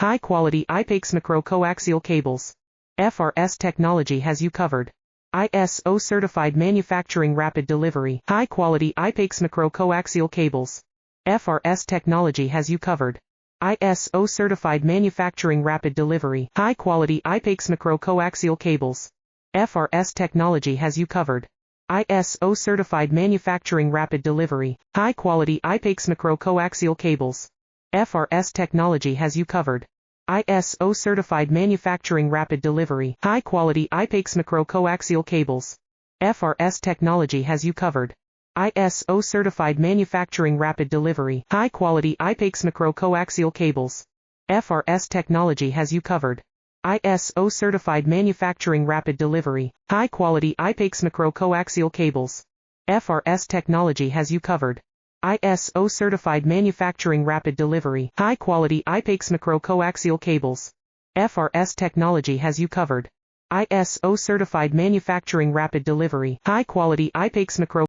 High-quality IPAX macro-coaxial cables. FRS technology has you covered. ISO certified manufacturing rapid delivery. High-quality IPAX macro-coaxial cables. FRS technology has you covered. ISO certified manufacturing rapid delivery. High-quality IPAX macro-coaxial cables. FRS technology has you covered. ISO certified manufacturing rapid delivery. High-quality IPAX macro-coaxial cables. FRS technology has you covered. ISO certified manufacturing rapid delivery. High-quality IPAX macro-coaxial cables. FRS technology has you covered. ISO certified manufacturing rapid delivery. High-quality IPAX macro-coaxial cables. FRS technology has you covered. ISO certified manufacturing rapid delivery. High-quality IPAX macro-coaxial cables. FRS technology has you covered. ISO certified manufacturing rapid delivery. High-quality IPAX macro-coaxial cables. FRS technology has you covered. ISO certified manufacturing rapid delivery. High-quality IPAX macro